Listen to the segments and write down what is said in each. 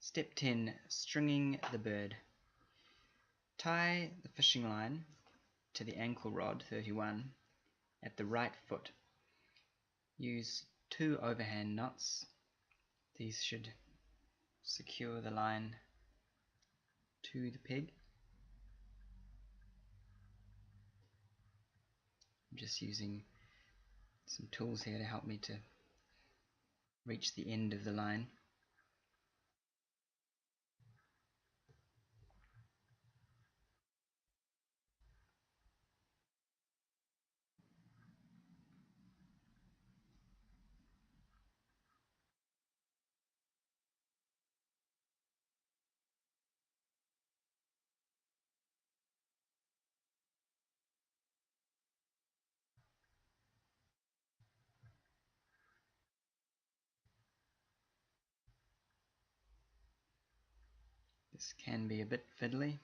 Step 10. Stringing the bird. Tie the fishing line to the ankle rod 31 at the right foot. Use 2 overhand knots. These should secure the line to the peg. I'm just using some tools here to help me to reach the end of the line. This can be a bit fiddly.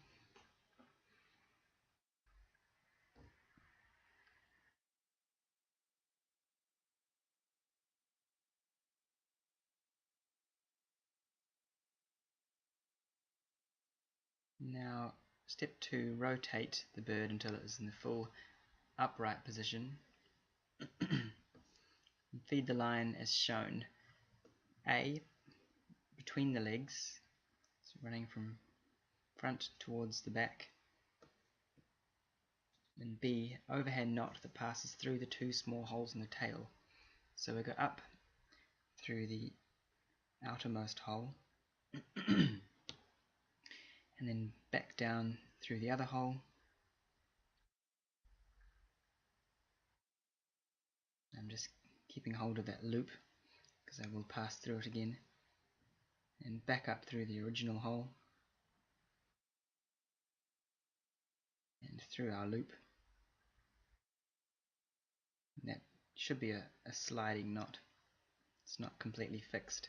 Now, step 2, rotate the bird until it is in the full upright position. Feed the line as shown. A, between the legs, so running from front towards the back. And B, overhand knot that passes through the 2 small holes in the tail. So we go up through the outermost hole and then back down through the other hole. I'm just keeping hold of that loop because I will pass through it again, and back up through the original hole and through our loop. And that should be a sliding knot. It's not completely fixed.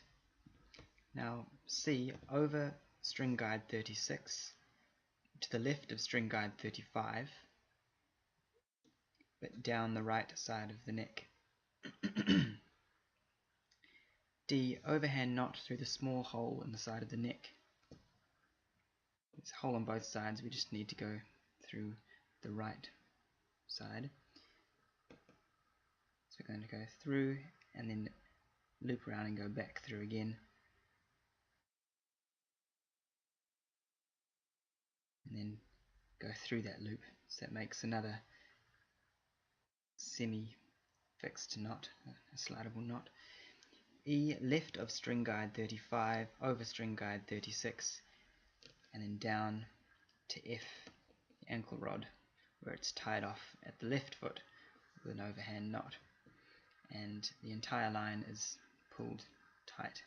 Now C, over string guide 36 to the left of string guide 35, but down the right side of the neck. D, overhand knot through the small hole in the side of the neck. It's a hole on both sides, we just need to go through the right side. So we're going to go through and then loop around and go back through again. And then go through that loop. So that makes another semi-fixed knot, a slidable knot. E, left of string guide 35, over string guide 36, and then down to F, the ankle rod, where it's tied off at the left foot with an overhand knot, and the entire line is pulled tight.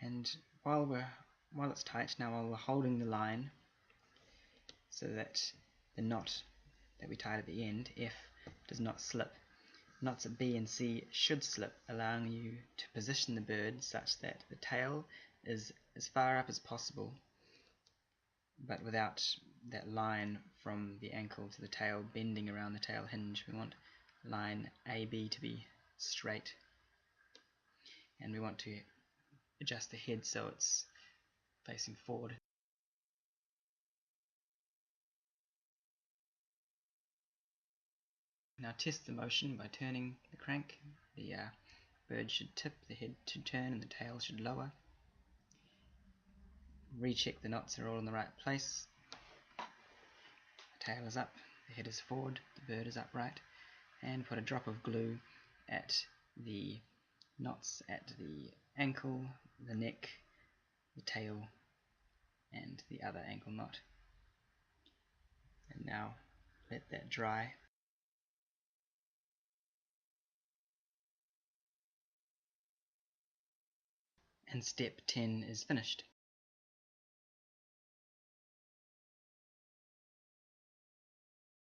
And while it's tight, now while we're holding the line so that the knot that we tied at the end, F, does not slip. Knots at B and C should slip, allowing you to position the bird such that the tail is as far up as possible, but without that line from the ankle to the tail bending around the tail hinge. We want line AB to be straight, and we want to adjust the head so it's facing forward. Now test the motion by turning the crank. The bird should tip, the head should turn, and the tail should lower. Recheck the knots are all in the right place. The tail is up, the head is forward, the bird is upright, and put a drop of glue at the knots at the ankle, the neck, the tail, and the other ankle knot. And now let that dry. And step 10 is finished.